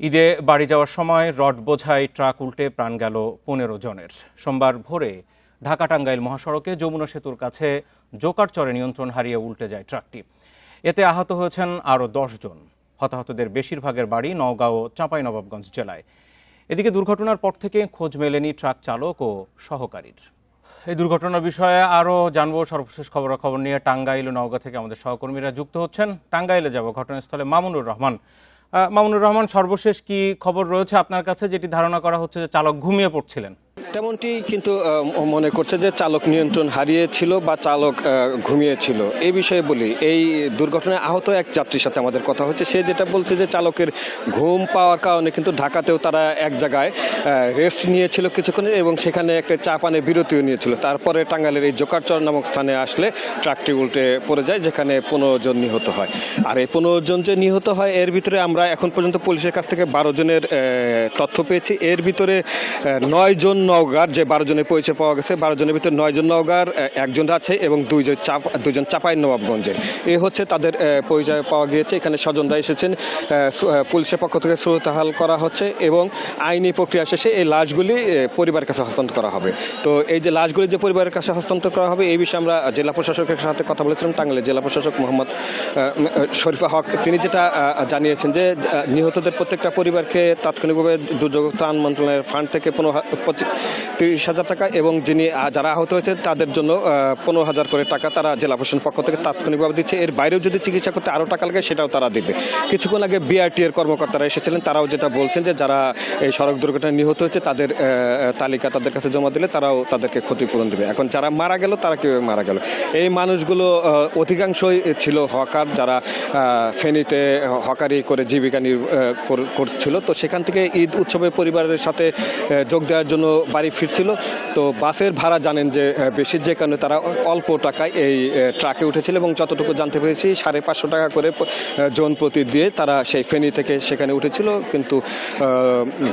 ঈদে বাড়ি যাওয়ার সময় রড বোঝাই ট্রাক উল্টে প্রাণ গেল 15 জনের। সোমবার ভোরে ঢাকা টাঙ্গাইল মহাসড়কে যমুনা সেতুর কাছে জোকারচরে নিয়ন্ত্রণ হারিয়ে উল্টে যায় ট্রাকটি। এতে আহত হয়েছেন আরও 10 জন। হতাহতদের বেশিরভাগের বাড়ি নওগাঁ ও চাঁপাইনবাবগঞ্জ জেলায়। এদিকে দুর্ঘটনার পর থেকে খোঁজ মেলেনি ট্রাক চালক ও সহকারীর। এই দুর্ঘটনার বিষয়ে আরও জানবো। সর্বশেষ খবরাখবর নিয়ে টাঙ্গাইল ও নওগাঁ থেকে আমাদের সহকর্মীরা যুক্ত হচ্ছেন। টাঙ্গাইলে যাব ঘটনাস্থলে মামুনুর রহমান। মামুনুর রহমান, সর্বশেষ কি খবর রয়েছে আপনার কাছে? যেটি ধারণা করা হচ্ছে যে চালক ঘুমিয়ে পড়ছিলেন। তেমনটি কিন্তু মনে করছে যে চালক নিয়ন্ত্রণ হারিয়েছিল বা চালক ঘুমিয়েছিল। এই বিষয়ে বলি, এই দুর্ঘটনায় আহত এক যাত্রীর সাথে আমাদের কথা হচ্ছে। সে যেটা বলছে যে চালকের ঘুম পাওয়ার কারণে কিন্তু ঢাকাতেও তারা এক জায়গায় রেস্ট নিয়েছিল কিছুক্ষণ এবং সেখানে একটা চা পানের বিরতিও নিয়েছিল। তারপরে টাঙ্গাইলের এই জোকারচর নামক স্থানে আসলে ট্রাকটি উল্টে পড়ে যায়, যেখানে 15 জন নিহত হয়। আর এই 15 জন যে নিহত হয় এর ভিতরে আমরা এখন পর্যন্ত পুলিশের কাছ থেকে 12 জনের তথ্য পেয়েছি। এর ভিতরে 9 জন নওগাঁর, যে 12 জনের পরিচয় পাওয়া গেছে, 12 জনের ভিতরে 9 জন নওগাঁর, একজন আছে এবং দুজন চাঁপাইনবাবগঞ্জের। এ হচ্ছে তাদের পরিচয় পাওয়া গিয়েছে। এখানে স্বজনরা এসেছেন, পুলিশের পক্ষ থেকে সুরতাহাল করা হচ্ছে এবং আইনি প্রক্রিয়া শেষে এই লাশগুলি পরিবারের কাছে হস্তান্তর করা হবে। তো এই যে লাশগুলি যে পরিবারের কাছে হস্তান্তর করা হবে, এই বিষয়ে আমরা জেলা প্রশাসকের সাথে কথা বলেছিলাম। টাঙ্গাইলের জেলা প্রশাসক মোহাম্মদ শরীফা হক তিনি যেটা জানিয়েছেন যে নিহতদের প্রত্যেকটা পরিবারকে তাৎক্ষণিকভাবে দুর্যোগ ত্রাণ মন্ত্রণালয়ের ফান্ড থেকে 30,000 টাকা এবং যারা আহত হয়েছে তাদের জন্য 15,000 করে টাকা তারা জেলা প্রশাসন পক্ষ থেকে তাৎক্ষণিকভাবে দিচ্ছে। এর বাইরেও যদি চিকিৎসা করতে আরও টাকা লাগে সেটাও তারা দিবে। কিছুক্ষণ আগে বিআরটি এর কর্মকর্তারা এসেছিলেন, তারাও যেটা বলছেন যে যারা এই সড়ক দুর্ঘটনায় নিহত হয়েছে তাদের তালিকা তাদের কাছে জমা দিলে তারাও তাদেরকে ক্ষতিপূরণ দেবে। এখন যারা মারা গেল তারা কীভাবে মারা গেল? এই মানুষগুলো অধিকাংশই ছিল হকার, যারা ফেনীতে হকারি করে জীবিকা করছিল। তো সেখান থেকে ঈদ উৎসবে পরিবারের সাথে যোগ দেওয়ার জন্য বাড়ি ফিরছিল। তো বাসের ভাড়া জানেন যে বেশি, যে কারণে তারা অল্প টাকায় এই ট্রাকে উঠেছিল এবং যতটুকু জানতে পেরেছি 550 টাকা করে জন প্রতি দিয়ে তারা সেই ফেনী থেকে সেখানে উঠেছিল। কিন্তু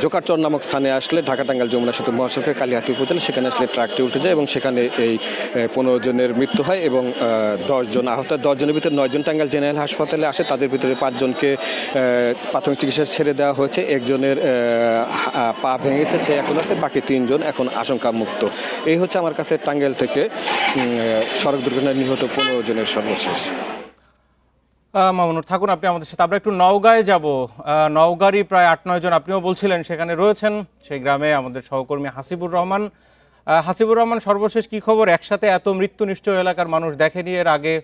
জোকারচর নামক স্থানে আসলে ঢাকা টাঙ্গাইল যমুনা সেতু মহাসড়কের কালিহাতী উপজেলা, সেখানে আসলে ট্রাকটি উঠে যায় এবং সেখানে এই 15 জনের মৃত্যু হয় এবং 10 জন আহত। 10 জনের ভিতরে 9 জন টাঙ্গাইল জেনারেল হাসপাতালে আসে। তাদের ভিতরে 5 জনকে প্রাথমিক চিকিৎসা ছেড়ে দেওয়া হয়েছে। একজনের পা ভেঙেছে, সে এখন আছে। বাকি 3 জন এখন আশঙ্কা মুক্ত। এই হচ্ছে আমার কাছে টাঙ্গাইল থেকে সড়ক দুর্ঘটনায় নিহত 15 জনের সর্বশেষ। মামুনুর, থাকুন আপনি আমাদের সাথে। আমরা একটু নওগাঁয় যাব। নওগাঁরই প্রায় 8-9 জন, আপনিও বলছিলেন সেখানে রয়েছেন। সেই গ্রামে আমাদের সহকর্মী হাসিবুর রহমান। হাসিবুর রহমান, সর্বশেষ কি খবর? একসাথে এত মৃত্যু নিশ্চয় এলাকার মানুষ দেখেনি এর আগে।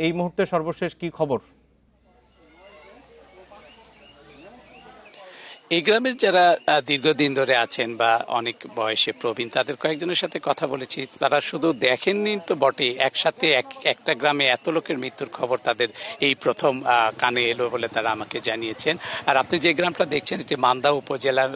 এই মুহূর্তে সর্বশেষ কি খবর? এই গ্রামের যারা দীর্ঘদিন ধরে আছেন বা অনেক বয়সে প্রবীণ, তাদের কয়েকজনের সাথে কথা বলেছি। তারা শুধু দেখেননি তো বটে, একসাথে একটা গ্রামে এত লোকের মৃত্যুর খবর তাদের এই প্রথম কানে এলো বলে তারা আমাকে জানিয়েছেন। আর আপনি যে গ্রামটা দেখছেন এটি মান্দা উপজেলার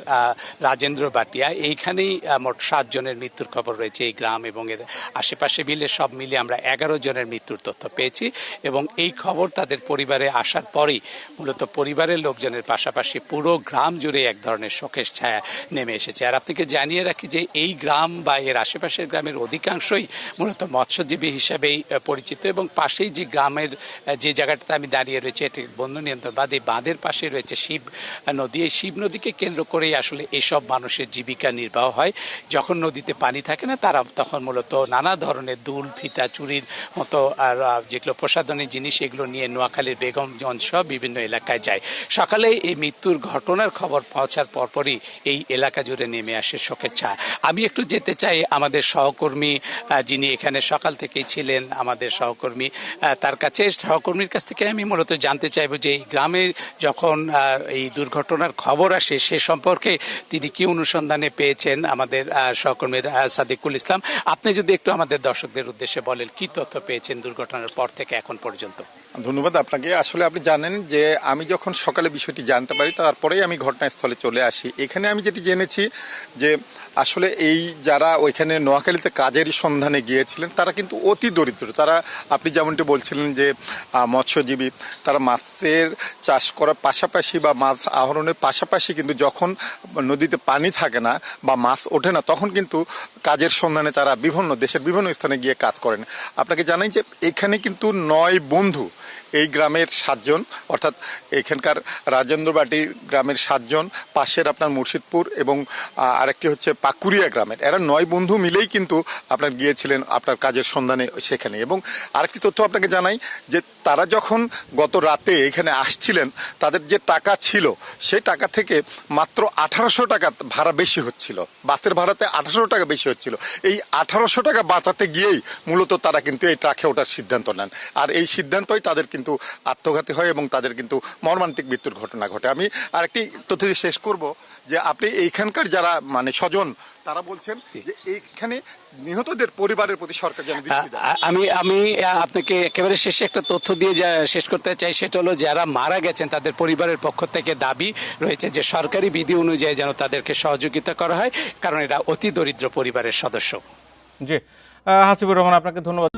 রাজেন্দ্র বাটিয়া। এইখানেই মোট 7 জনের মৃত্যুর খবর রয়েছে এই গ্রাম এবং এর আশেপাশে মিলে সব মিলে আমরা 11 জনের মৃত্যুর তথ্য পেয়েছি। এবং এই খবর তাদের পরিবারে আসার পরেই মূলত পরিবারের লোকজনের পাশাপাশি পুরো গ্রাম জুড়ে এক ধরনের শোকের ছায়া নেমে এসেছে। আর আপনাকে জানিয়ে রাখি যে এই গ্রাম বা এর আশেপাশের গ্রামের অধিকাংশই মূলত মৎস্যজীবী হিসাবেই পরিচিত এবং পাশেই যে গ্রামের যে জায়গাটাতে আমি দাঁড়িয়ে রয়েছে এটি বন্যা নিয়ন্ত্রণ বাঁধ, এই বাঁধের পাশে রয়েছে শিব নদী। এই শিব নদীকে কেন্দ্র করেই আসলে এসব মানুষের জীবিকা নির্বাহ হয়। যখন নদীতে পানি থাকে না তারা তখন মূলত নানা ধরনের দুল, ফিতা, চুরির মতো আর যেগুলো প্রসাধনী জিনিস এগুলো নিয়ে নোয়াখালীর বেগমগঞ্জ সহ বিভিন্ন এলাকায় যায়। সকালে এই মৃত্যুর ঘটনার খবর পৌঁছার পরপরই এই এলাকা জুড়ে নেমে আসে শোকের ছায়া। আমি একটু যেতে চাই আমাদের সহকর্মী যিনি এখানে সকাল থেকেই ছিলেন, আমাদের সহকর্মী, তার কাছে। সহকর্মীর কাছ থেকে আমি মূলত জানতে চাইব যে এই গ্রামে যখন এই দুর্ঘটনার খবর আসে সে সম্পর্কে তিনি কি অনুসন্ধানে পেয়েছেন। আমাদের সহকর্মী সাদিকুল ইসলাম, আপনি যদি একটু আমাদের দর্শকদের উদ্দেশ্যে বলেন কি তথ্য পেয়েছেন দুর্ঘটনার পর থেকে এখন পর্যন্ত। ধন্যবাদ আপনাকে। আসলে আপনি জানেন যে আমি যখন সকালে বিষয়টি জানতে পারি তারপরেই আমি ঘটনাস্থলে চলে আসি। এখানে আমি যেটি জেনেছি যে আসলে এই যারা ওইখানে নোয়াখালীতে কাজের সন্ধানে গিয়েছিলেন তারা কিন্তু অতি দরিদ্র। তারা, আপনি যেমনটি বলছিলেন যে মৎস্যজীবী, তারা মাছের চাষ করার পাশাপাশি বা মাছ আহরণের পাশাপাশি কিন্তু যখন নদীতে পানি থাকে না বা মাছ ওঠে না তখন কিন্তু কাজের সন্ধানে তারা দেশের বিভিন্ন স্থানে গিয়ে কাজ করেন। আপনাকে জানাই যে এখানে কিন্তু 9 বন্ধু এই গ্রামের 7 জন, অর্থাৎ এখানকার রাজেন্দ্রবাটি গ্রামের 7 জন, পাশের আপনার মুর্শিদপুর এবং আরেকটি হচ্ছে পাকুড়িয়া গ্রামের, এরা 9 বন্ধু মিলেই কিন্তু আপনার গিয়েছিলেন আপনার কাজের সন্ধানে সেখানে। এবং আরেকটি তথ্য আপনাকে জানাই যে তারা যখন গত রাতে এখানে আসছিলেন, তাদের যে টাকা ছিল সেই টাকা থেকে মাত্র 1800 টাকা ভাড়া বেশি হচ্ছিল, বাসের ভাড়াতে 1800 টাকা বেশি হচ্ছিল। এই 1800 টাকা বাঁচাতে গিয়েই মূলত তারা কিন্তু এই ট্রাকে ওঠার সিদ্ধান্ত নেন, আর এই সিদ্ধান্তই তাদের কিন্তু আত্মঘাতী হয় এবং তাদের কিন্তু মর্মান্তিক মৃত্যুর ঘটনা ঘটে। আমি আরেকটি তথ্য দিয়ে শেষ করব যে আপনি এইখানকার যারা মানে স্বজন, তারা বলছেন যে এইখানে নিহতদের পরিবারের প্রতি সরকার যেন দৃষ্টি দেয়। আমি আপনাকে একেবারে শেষে একটা তথ্য দিয়ে শেষ করতে চাই, সেটা হলো যারা মারা গেছেন তাদের পরিবারের পক্ষ থেকে দাবি রয়েছে যে সরকারি বিধি অনুযায়ী যেন তাদেরকে সহযোগিতা করা হয়, কারণ এরা অতি দরিদ্র পরিবারের সদস্য। জি, হাসিবুর রহমান, আপনাকে ধন্যবাদ।